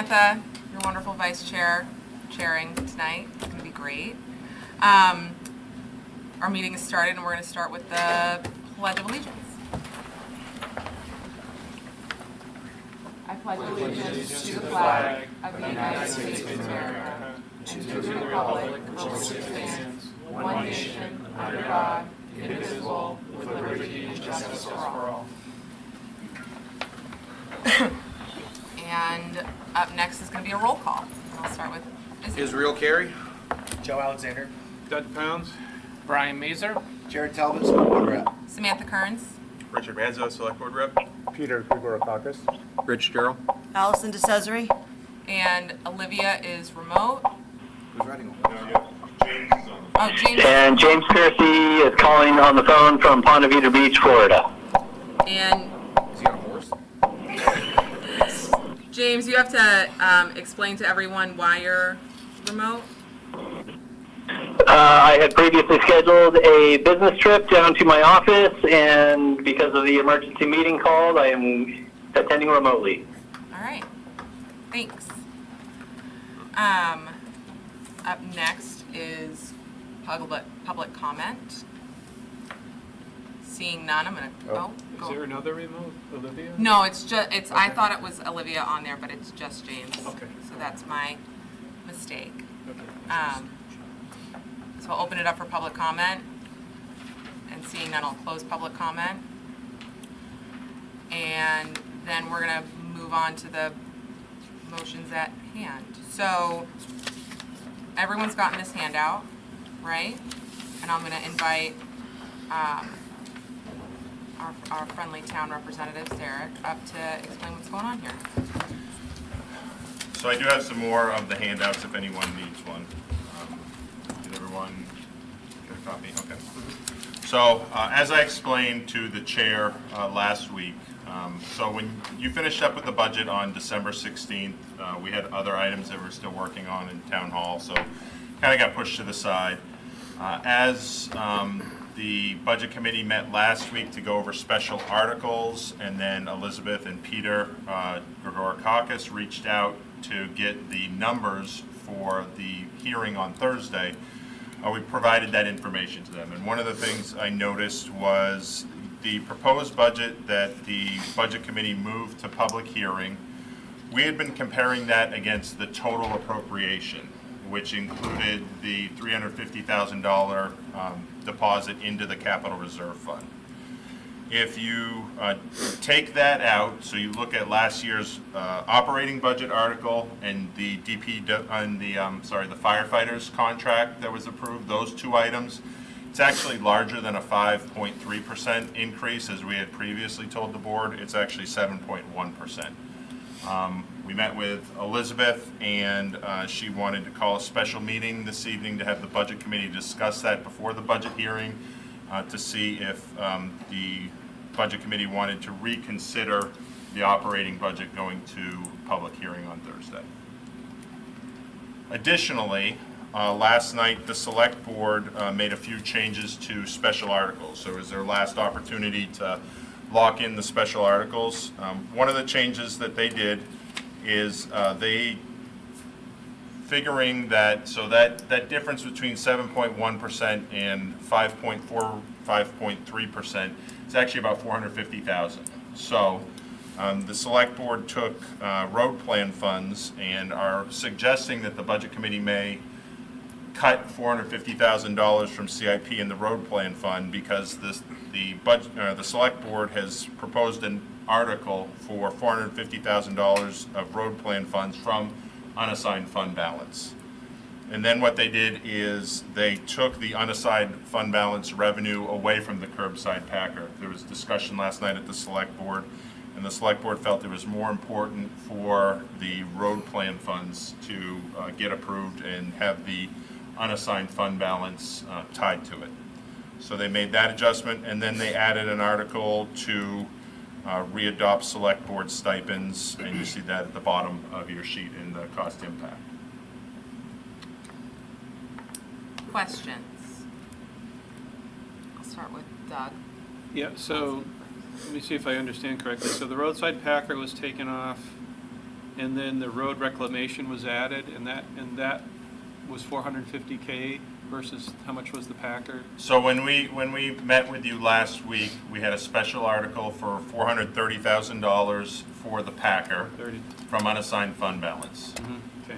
Samantha, your wonderful vice chair, chairing tonight. It's going to be great. Our meeting is started, and we're going to start with the Pledge of Allegiance. I pledge allegiance to the flag of the United States of America and to the republic for which it stands, one nation, under God, indivisible, with liberty and justice for all. And up next is going to be a roll call. I'll start with Israel Carey. Joe Alexander. Doug Pounds. Brian Mazer. Jared Talbot, Select Board Rep. Samantha Kearns. Richard Manzo, Select Board Rep. Peter Grigorakakis. Rich Gerald. Allison DeCesare. And Olivia is remote. Who's writing? Oh, James. And James Piercy is calling on the phone from Ponte Vedra Beach, Florida. And Is he on a horse? James, you have to explain to everyone why you're remote. I had previously scheduled a business trip down to my office, and because of the emergency meeting called, I am attending remotely. All right. Thanks. Up next is public comment. Seeing none, I'm gonna go. Is there another remote, Olivia? No, it's just Okay. I thought it was Olivia on there, but it's just James. Okay. So that's my mistake. Okay. So I'll open it up for public comment. And seeing none, I'll close public comment. And then we're gonna move on to the motions at hand. So everyone's gotten this handout, right? And I'm gonna invite our friendly town representative, Derek, up to explain what's going on here. So I do have some more of the handouts if anyone needs one. Did everyone get a copy? Okay. So as I explained to the chair last week, so when you finished up with the budget on December 16th, we had other items that we're still working on in town hall, so kind of got pushed to the side. As the budget committee met last week to go over special articles, and then Elizabeth and Peter Grigorakakis reached out to get the numbers for the hearing on Thursday. We provided that information to them. And one of the things I noticed was the proposed budget that the budget committee moved to public hearing. We had been comparing that against the total appropriation, which included the $350,000 deposit into the capital reserve fund. If you take that out, so you look at last year's operating budget article and the the firefighters contract that was approved, those two items, it's actually larger than a 5.3% increase as we had previously told the board. It's actually 7.1%. We met with Elizabeth, and she wanted to call a special meeting this evening to have the budget committee discuss that before the budget hearing to see if the budget committee wanted to reconsider the operating budget going to public hearing on Thursday. Additionally, last night the select board made a few changes to special articles. So it was their last opportunity to lock in the special articles. One of the changes that they did is they figuring that, so that difference between 7.1% and 5.3% is actually about 450,000. So the select board took road plan funds and are suggesting that the budget committee may cut $450,000 from CIP in the road plan fund because the select board has proposed an article for $450,000 of road plan funds from unassigned fund balance. And then what they did is they took the unassigned fund balance revenue away from the curbside packer. There was discussion last night at the select board, and the select board felt it was more important for the road plan funds to get approved and have the unassigned fund balance tied to it. So they made that adjustment, and then they added an article to readopt select board stipends, and you see that at the bottom of your sheet in the cost impact. Questions? I'll start with Doug. Yeah, so let me see if I understand correctly. So the roadside packer was taken off And then the road reclamation was added, and that was $450K versus how much was the Packer? So when we met with you last week, we had a special article for $430,000 for the Packer 30. from unassigned fund balance. Okay.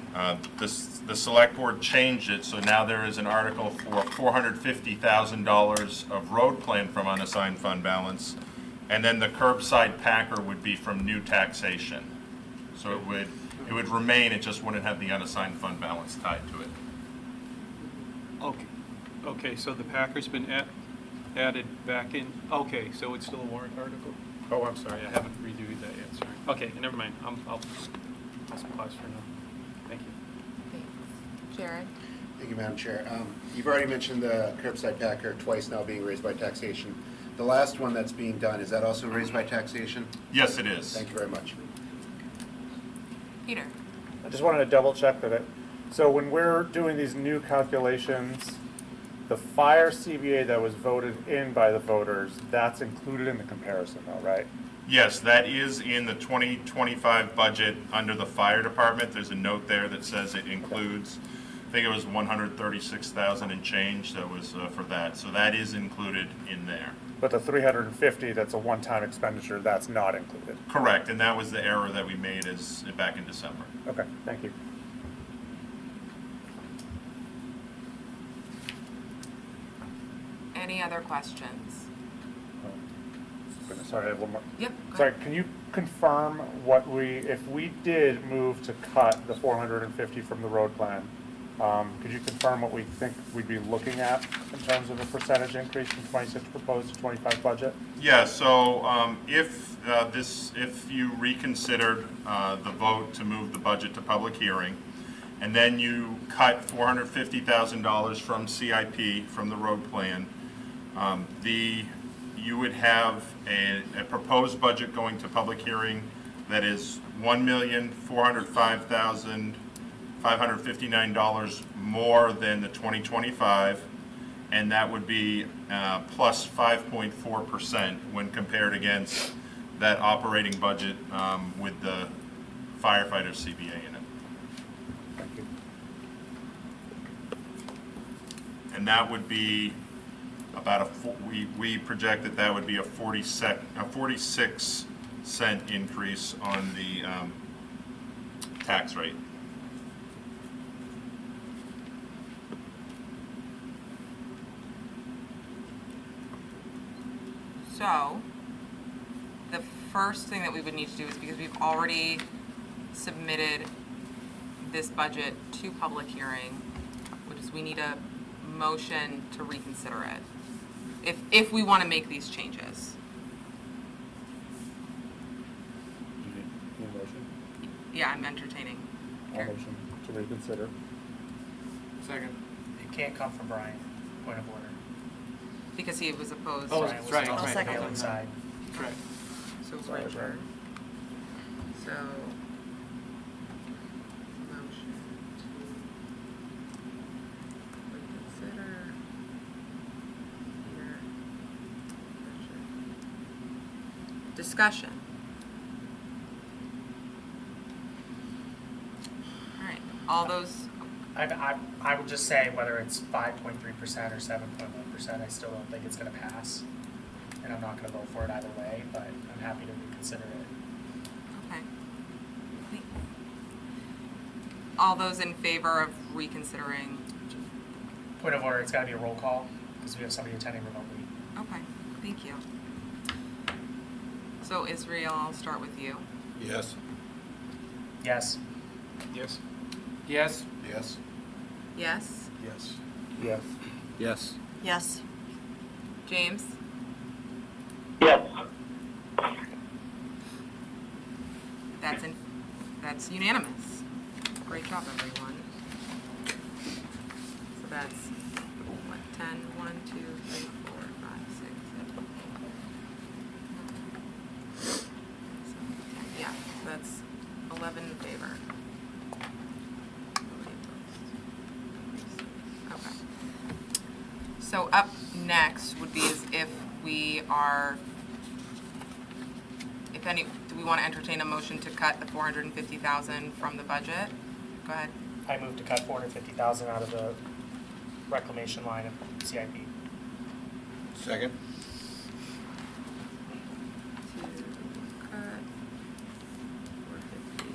The select board changed it, so now there is an article for $450,000 of road plan from unassigned fund balance, and then the curbside Packer would be from new taxation. So it would remain, it just wouldn't have the unassigned fund balance tied to it. Okay. Okay, so the Packer's been added back in. Okay, so it's still a warrant article. Oh, I'm sorry, I haven't reviewed that yet. Sorry. Okay, never mind. I'll pause for now. Thank you. Thanks. Jared? Thank you, Madam Chair. You've already mentioned the curbside Packer twice now being raised by taxation. The last one that's being done, is that also raised by taxation? Yes, it is. Thank you very much. Peter? I just wanted to double check that so when we're doing these new calculations, the fire CVA that was voted in by the voters, that's included in the comparison though, right? Yes, that is in the 2025 budget under the fire department. There's a note there that says it includes, I think it was 136,000 and change that was for that. So that is included in there. But the 350, that's a one-time expenditure, that's not included. Correct, and that was the error that we made back in December. Okay, thank you. Any other questions? Sorry, I have one more. Yep. go Sorry, ahead. can you confirm if we did move to cut the 450 from the road plan, could you confirm what we think we'd be looking at in terms of a percentage increase from 26 proposed to 25 budget? Yeah, so if you reconsidered the vote to move the budget to public hearing, and then you cut $450,000 from CIP, from the road plan, you would have a proposed budget going to public hearing that is $1,405,559 more than the 2025, and that would be plus 5.4% when compared against that operating budget with the firefighter CBA in it. Thank you. And that would be about we project that would be a 46-cent increase on the tax rate. So, the first thing that we would need to do is, because we've already submitted this budget to public hearing, which is we need a motion to reconsider it, if we want to make these changes. Need a motion? Yeah, I'm entertaining. I'll motion to reconsider. Second. It can't come from Brian. Point of order. Because he was opposed. Oh, right? that's right. I'll second. Inside. Correct. So Sorry, Richard. So, motion to reconsider. Peter, Richard. Discussion. All right, all those, I would just say whether it's 5.3% or 7.1%, I still don't think it's gonna pass. And I'm not gonna vote for it either way, but I'm happy to reconsider it. okay. All those in favor of reconsidering, Point of order, it's gotta be a roll call, because we have somebody attending remotely. okay, thank you. So Israel, I'll start with you. Yes. Yes. Yes. Yes. Yes. Yes? Yes. Yes. Yes. Yes. James? Yes. That's unanimous. Great job, everyone. So that's, what, 10, 1, 2, 3, 4, 5, 6, 7. Yeah, so that's 11 in favor. Okay. So up next would be as if we if any, do we want to entertain a motion to cut the 450,000 from the budget? Go ahead. I move to cut 450,000 out of the reclamation line of CIP. Second. To cut 450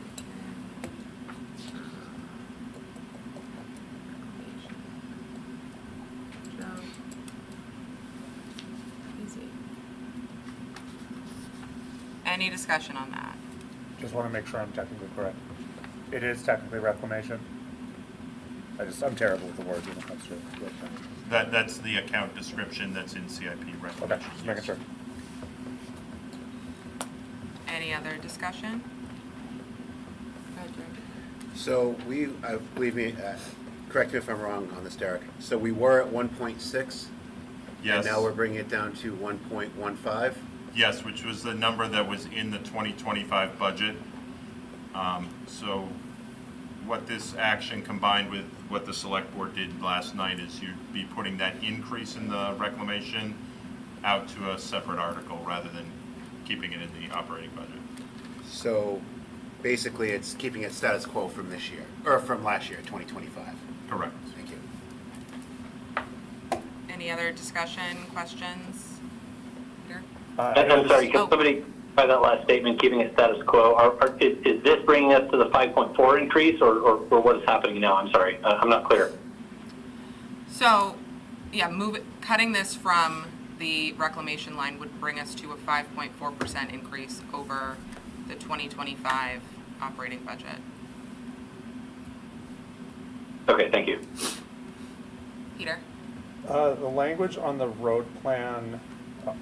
in Joe. Easy. Any discussion on that? Just want to make sure I'm technically correct. It is technically reclamation. I'm terrible with the words when it comes to road plan. That's the account description that's in CIP Okay, reclamation. just making sure. Any other discussion? Go ahead, Jerry. So believe me, correct me if I'm wrong on this, Derek. So we were at 1.6. Yes. And now we're bringing it down to 1.15. Yes, which was the number that was in the 2025 budget. So what this action combined with what the select board did last night is you'd be putting that increase in the reclamation out to a separate article rather than keeping it in the operating budget. So basically, it's keeping it status quo from this year, or from last year, 2025. Correct. Thank you. Any other discussion, questions? Peter? I'm sorry, Oh. can somebody, by that last statement, keeping it status quo, is this bringing us to the 5.4 increase, or what is happening now? I'm sorry, I'm not clear. So, yeah, cutting this from the reclamation line would bring us to a 5.4% increase over the 2025 operating budget. Okay, thank you. Peter? The language on the road plan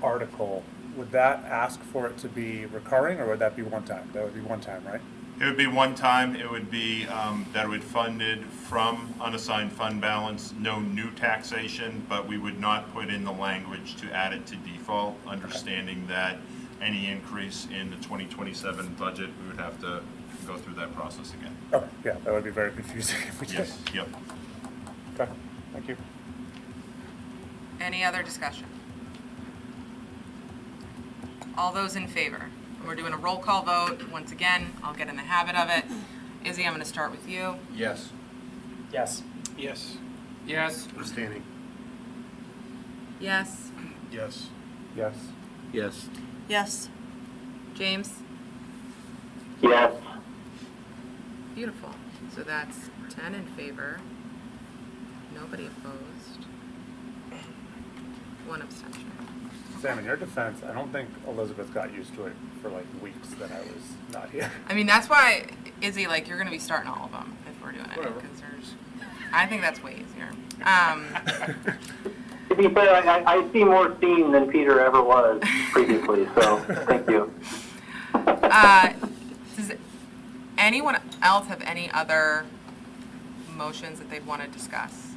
article, would that ask for it to be recurring, or would that be one time? That would be one time, right? It would be one time. It would be that would funded from unassigned fund balance, no new taxation, but we would not put in the language to add it to default, understanding that any increase in the 2027 budget, we would have to go through that process again. Okay, yeah, that would be very confusing if we did. Yes, yep. Okay, thank you. Any other discussion? All those in favor? We're doing a roll call vote. Once again, I'll get in the habit of it. Izzy, I'm going to start with you. Yes. Yes. Yes. Yes. Abstaining. Yes. Yes. Yes. Yes. Yes. James? Yes. Beautiful. So that's 10 in favor. Nobody opposed. 1 abstention. Sam, in your defense, I don't think Elizabeth got used to it for like weeks that I was not here. I mean, that's why, Izzy, like, you're going to be starting all of them if we're doing it. Whatever. Because I think that's way easier. To be fair, I see more steam than Peter ever was previously, so thank you. Does anyone else have any other motions that they'd want to discuss?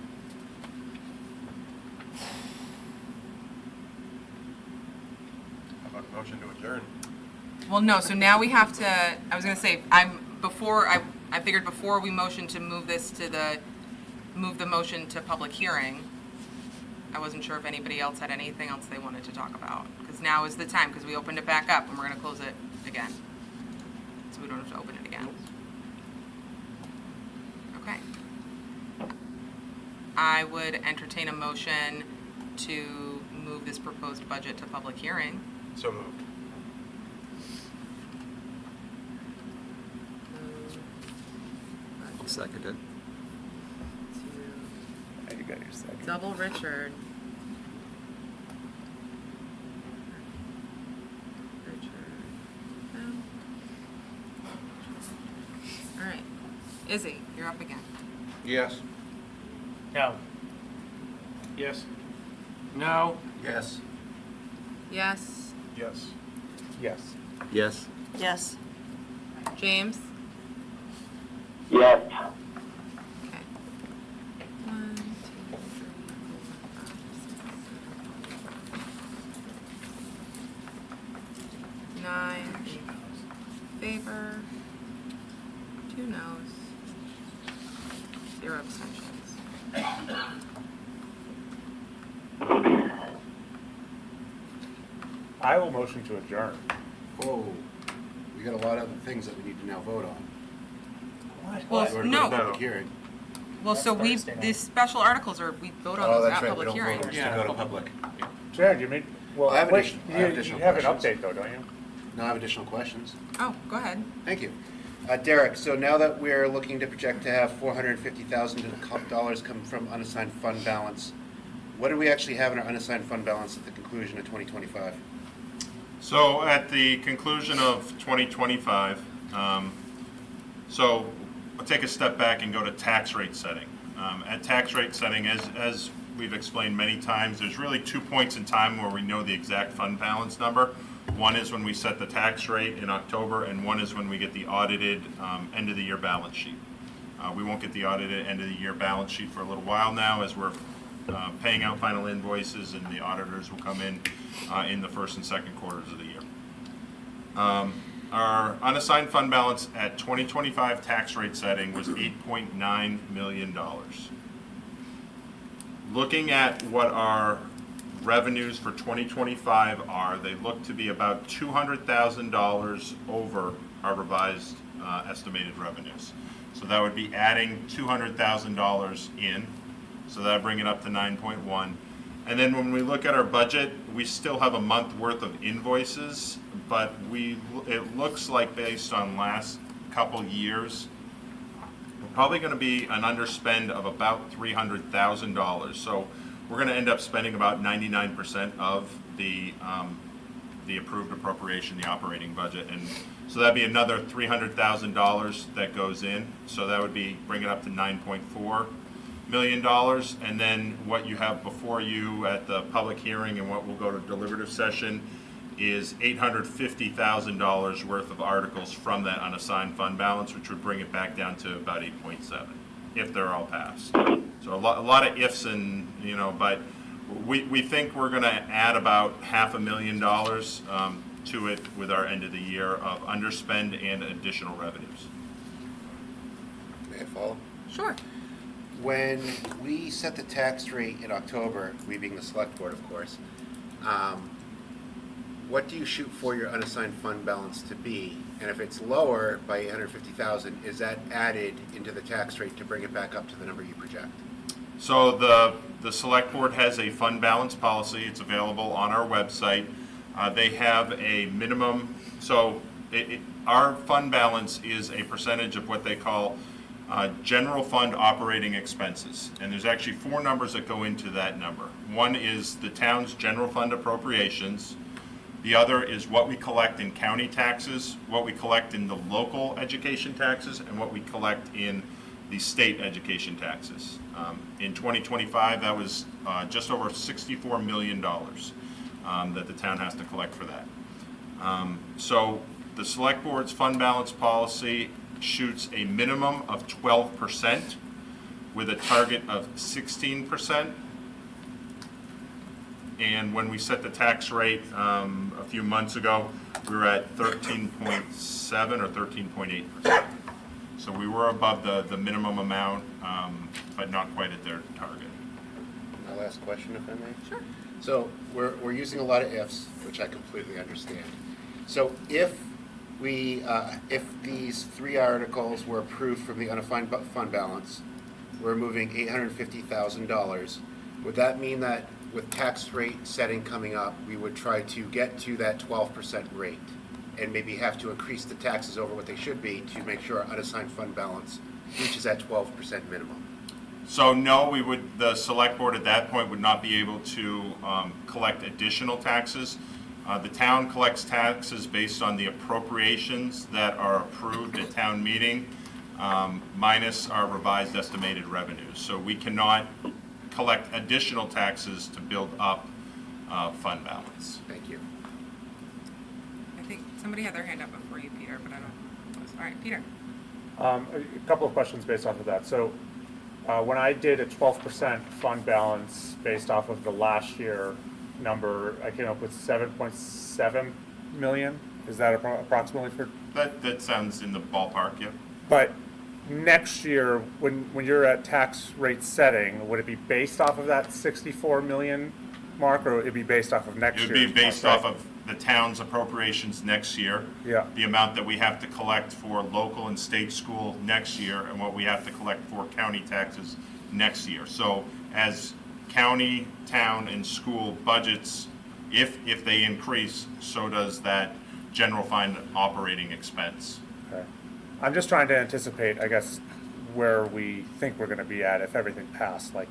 How about a motion to adjourn? Well, no, so now we have to, I was going to say, I figured before we motion to move the motion to public hearing, I wasn't sure if anybody else had anything else they wanted to talk about. Because now is the time, because we opened it back up and we're going to close it again. So we don't have to open it again. Okay. I would entertain a motion to move this proposed budget to public hearing. So moved. Seconded. To You got your second. double Richard. All right. Izzy, you're up again. Yes. No. Yes. No. Yes. Yes. Yes. Yes. Yes. Yes. James? Yes. Okay. 1, 2, 3, 4, 5, 6, 7, 9 in favor, 2 noes, 0 abstentions. I will motion to adjourn. Whoa. We got a lot of other things that we need to now vote on. Well, In order to go to no, public hearing. well, so That's Thursday night. these special articles are, we vote on Oh, those that's at right, we public don't hearing. vote, we just go to public. Jared, you mean, well, I have wait, addition- I have you additional have an questions. update though, don't you? Now I have additional questions. Oh, go ahead. Thank you. Derek, so now that we're looking to project to have $450,000 come from unassigned fund balance, what do we actually have in our unassigned fund balance at the conclusion of 2025? So at the conclusion of 2025, so I'll take a step back and go to tax rate setting. At tax rate setting, as we've explained many times, there's really 2 points in time where we know the exact fund balance number. One is when we set the tax rate in October, and one is when we get the audited end of the year balance sheet. We won't get the audited end of the year balance sheet for a little while now, as we're paying out final invoices, and the auditors will come in the first and second quarters of the year. Our unassigned fund balance at 2025 tax rate setting was $8.9 million. Looking at what our revenues for 2025 are, they look to be about $200,000 over our revised estimated revenues. So that would be adding $200,000 in, so that would bring it up to 9.1. And then when we look at our budget, we still have a month worth of invoices, but it looks like based on last couple years, we're probably going to be an underspend of about $300,000. So we're going to end up spending about 99% of the approved appropriation, the operating budget, and so that'd be another $300,000 that goes in. So that would be bring it up to $9.4 million. And then what you have before you at the public hearing and what will go to deliberative session is $850,000 worth of articles from that unassigned fund balance, which would bring it back down to about 8.7 if they're all passed. So a lot of ifs, and but we think we're going to add about $500,000 to it with our end of the year of underspend and additional revenues. May I follow? Sure. When we set the tax rate in October, we being the select board, of course, what do you shoot for your unassigned fund balance to be? And if it's lower by $850,000, is that added into the tax rate to bring it back up to the number you project? So the select board has a fund balance policy. It's available on our website. They have a minimum, so our fund balance is a percentage of what they call general fund operating expenses. And there's actually 4 numbers that go into that number. One is the town's general fund appropriations. The other is what we collect in county taxes, what we collect in the local education taxes, and what we collect in the state education taxes. In 2025, that was just over $64 million that the town has to collect for that. So the select board's fund balance policy shoots a minimum of 12% with a target of 16%. And when we set the tax rate a few months ago, we were at 13.7 or 13.8%. So we were above the minimum amount, but not quite at their target. My last question, if I may? Sure. So we're using a lot of ifs, which I completely understand. So if these 3 articles were approved from the unassigned fund balance, we're moving $850,000, would that mean that with tax rate setting coming up, we would try to get to that 12% rate and maybe have to increase the taxes over what they should be to make sure our unassigned fund balance reaches that 12% minimum? So no, the select board at that point would not be able to collect additional taxes. The town collects taxes based on the appropriations that are approved at town meeting, minus our revised estimated revenues. So we cannot collect additional taxes to build up fund balance. Thank you. I think somebody had their hand up before you, Peter, but I don't know. All right, Peter. A couple of questions based off of that. So when I did a 12% fund balance based off of the last year number, I came up with 7.7 million. Is that approximately for? That sounds in the ballpark, yep. But next year, when you're at tax rate setting, would it be based off of that 64 million mark, or would it be based off of next It year's? would be based mark, off of the town's appropriations next year. Yeah. The amount that we have to collect for local and state school next year, and what we have to collect for county taxes next year. So as county, town, and school budgets, if they increase, so does that general fund operating expense. Okay. I'm just trying to anticipate, I guess, where we think we're gonna be at if everything passed. Like,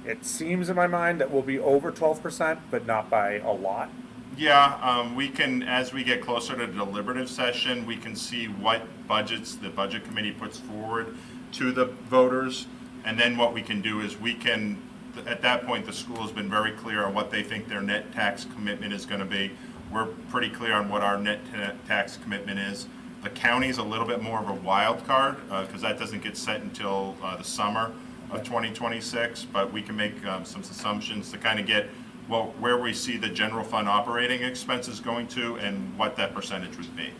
it seems in my mind that we'll be over 12%, but not by a lot. Yeah, we can, as we get closer to the deliberative session, we can see what budgets the budget committee puts forward to the voters. And then what we can do is we can, at that point, the school has been very clear on what they think their net tax commitment is gonna be. We're pretty clear on what our net tax commitment is. The county's a little bit more of a wild card, because that doesn't get set until the summer of 2026, but we can make some assumptions to kind of get, well, where we see the general fund operating expenses going to and what that percentage would be.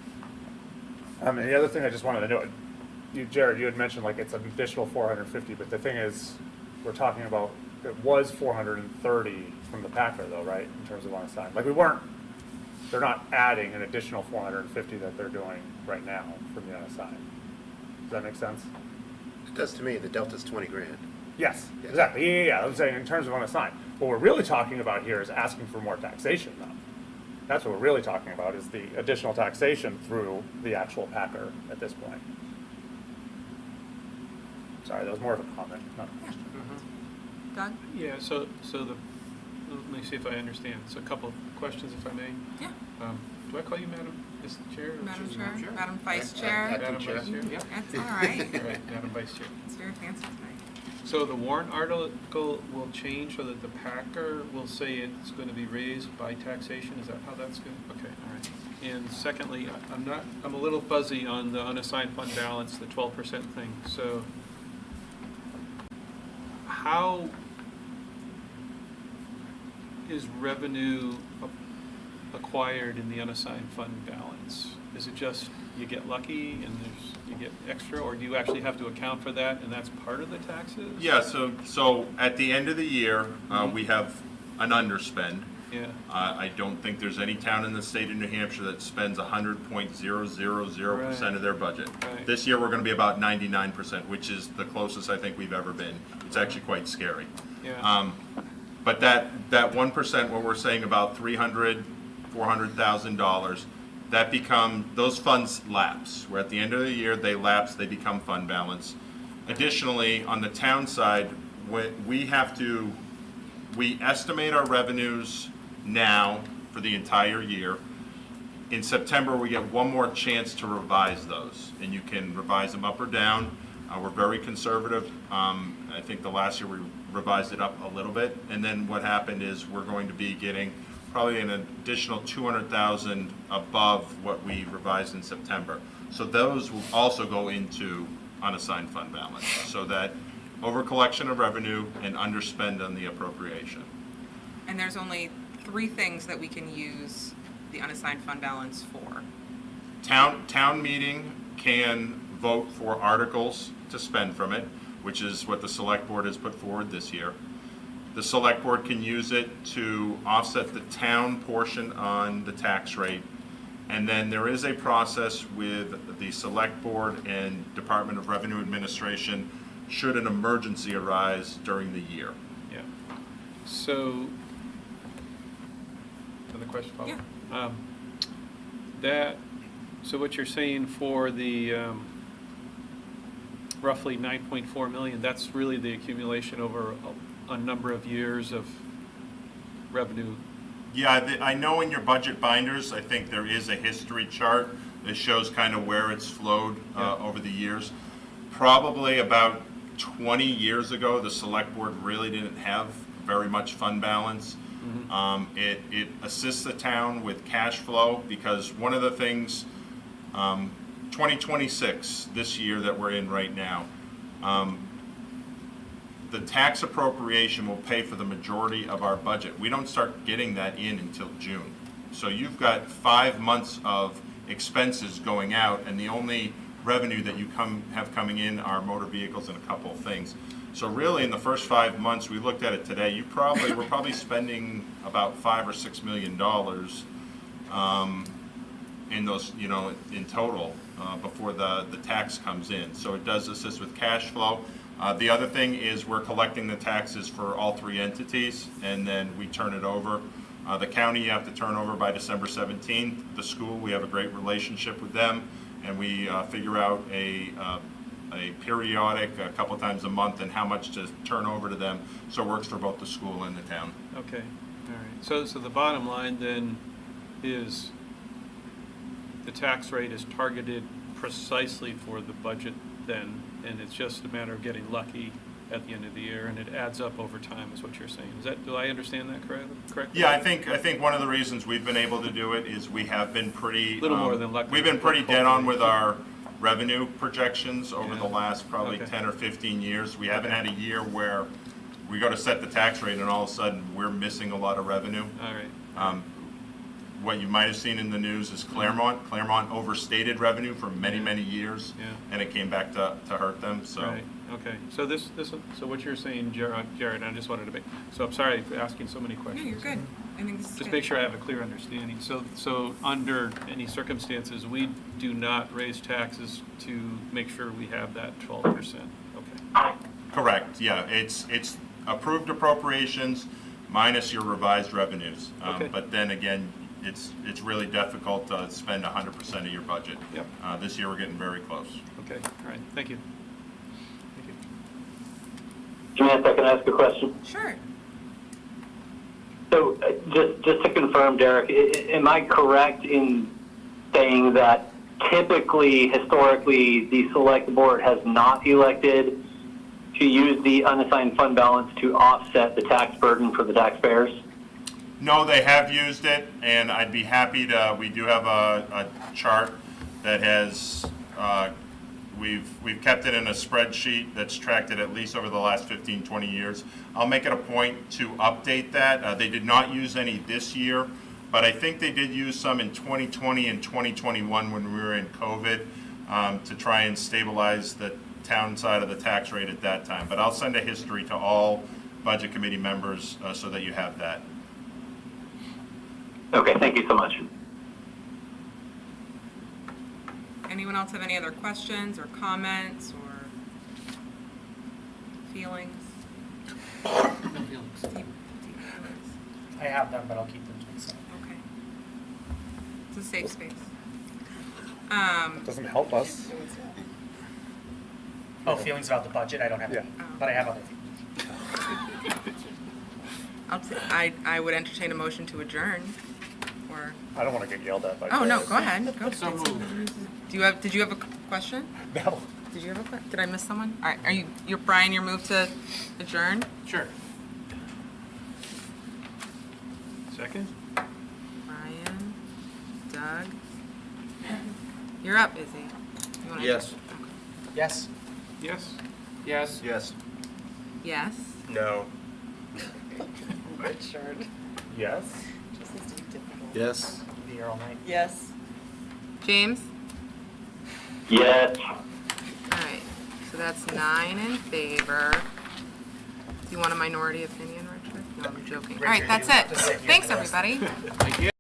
And the other thing I just wanted to know, Jared, you had mentioned like it's an additional 450, but the thing is, we're talking about, it was 430 from the Packer though, right, in terms of unassigned? Like they're not adding an additional 450 that they're doing right now from the unassigned. Does that make sense? It does to me. The delta's 20 grand. Yes, Yes. exactly. Yeah. I'm saying in terms of unassigned. What we're really talking about here is asking for more taxation though. That's what we're really talking about, is the additional taxation through the actual Packer at this point. Sorry, that was more of a comment, not a question. Doug? Yeah, so let me see if I understand. So a couple of questions, if I may. Yeah. Do I call you Madam Chair? or Madam Susan? Chair, Madam Vice Chair. Madam Chair. Vice Chair? That's all right. All right, Madam Vice Chair. It's very fancy tonight. So the warrant article will change so that the Packer will say it's going to be raised by taxation? Is that how that's going? Okay, all right. And secondly, I'm a little fuzzy on the unassigned fund balance, the 12% thing. So how is revenue acquired in the unassigned fund balance? Is it just you get lucky and you get extra, or do you actually have to account for that and that's part of the taxes? Yeah, so at the end of the year, we have an underspend. Yeah. I don't think there's any town in the state of New Hampshire that spends 100.000% of their budget. Right. This year, we're gonna be about 99%, which is the closest I think we've ever been. It's actually quite scary. Yeah. But that 1%, what we're saying about $300,000, $400,000, that those funds lapse. Where at the end of the year, they lapse, they become fund balance. Additionally, on the town side, we estimate our revenues now for the entire year. In September, we get one more chance to revise those, and you can revise them up or down. We're very conservative. I think the last year we revised it up a little bit, and then what happened is we're going to be getting probably an additional 200,000 above what we revised in September. So those will also go into unassigned fund balance, so that over collection of revenue and underspend on the appropriation. And there's only 3 things that we can use the unassigned fund balance for. Town meeting can vote for articles to spend from it, which is what the select board has put forward this year. The select board can use it to offset the town portion on the tax rate. And then there is a process with the select board and Department of Revenue Administration should an emergency arise during the year. Yeah. So, another question, Paul? Yeah. So what you're saying for the roughly 9.4 million, that's really the accumulation over a number of years of revenue? Yeah, I know in your budget binders, I think there is a history chart that shows kind of where it's flowed over the years. Probably about 20 years ago, the select board really didn't have very much fund balance. Mm-hmm. It assists the town with cash flow, because one of the things, 2026, this year that we're in right now, the tax appropriation will pay for the majority of our budget. We don't start getting that in until June. So you've got 5 months of expenses going out, and the only revenue that you have coming in are motor vehicles and a couple of things. So really, in the first 5 months, we looked at it today, we're probably spending about $5 or $6 million in those, in total, before the tax comes in. So it does assist with cash flow. The other thing is we're collecting the taxes for all three entities, and then we turn it over. The county, you have to turn over by December 17th. The school, we have a great relationship with them, and we figure out a periodic, a couple times a month, and how much to turn over to them. So it works for both the school and the town. Okay, all right. So the bottom line then is the tax rate is targeted precisely for the budget then, and it's just a matter of getting lucky at the end of the year, and it adds up over time, is what you're saying. Do I understand that correctly? Yeah, I think one of the reasons we've been able to do it is we have been pretty. Little more than lucky. We've been pretty dead on with our revenue projections over the last probably Okay. 10 or 15 years. We haven't had a year where we go to set the tax rate and all of a sudden we're missing a lot of revenue. All right. What you might have seen in the news is Claremont. Claremont overstated revenue for many, many years, Yeah. and it came back to hurt them, so. Right, okay. So so what you're saying, Jared, I just wanted to make, so I'm sorry for asking so many No, questions. you're good. I think this is Just good. make sure I have a clear understanding. So under any circumstances, we do not raise taxes to make sure we have that 12%? Okay. Correct, yeah, it's approved appropriations minus your revised revenues. Okay. But then again, it's really difficult to spend 100% of your budget. Yep. This year, we're getting very close. Okay, all right, thank you. Thank you. Samantha, can I ask a question? Sure. So just to confirm, Derek, am I correct in saying that typically, historically, the select board has not elected to use the unassigned fund balance to offset the tax burden for the taxpayers? No, they have used it, and I'd be happy to, we do have a chart that has, we've kept it in a spreadsheet that's tracked it at least over the last 15, 20 years. I'll make it a point to update that. They did not use any this year, but I think they did use some in 2020 and 2021 when we were in COVID to try and stabilize the town side of the tax rate at that time. But I'll send a history to all budget committee members so that you have that. Okay, thank you so much. Anyone else have any other questions or comments or feelings? Deep feelings. I have them, but I'll keep them to myself. Okay. It's a safe space. Doesn't help us. Oh, feelings about the budget, I don't have, Yeah. but I have other feelings. I would entertain a motion to adjourn, or, I don't want to get yelled at by. oh, no, Chris. go ahead. Go. Did you have a question? No. Did you have a question? Did I miss someone? All right, you're Brian, you're moved to adjourn? Sure. Second? Brian, Doug. You're up, Izzy. You wanna- Yes. Yes? Yes? Yes. Yes. Yes. No. Richard. Yes. Yes. Be here all night. Yes. James? Yes. All right, so that's 9 in favor. Do you want a minority opinion, Richard? No, I'm joking. All right, Richard, that's you have it. to sit here Thanks, for the rest. everybody.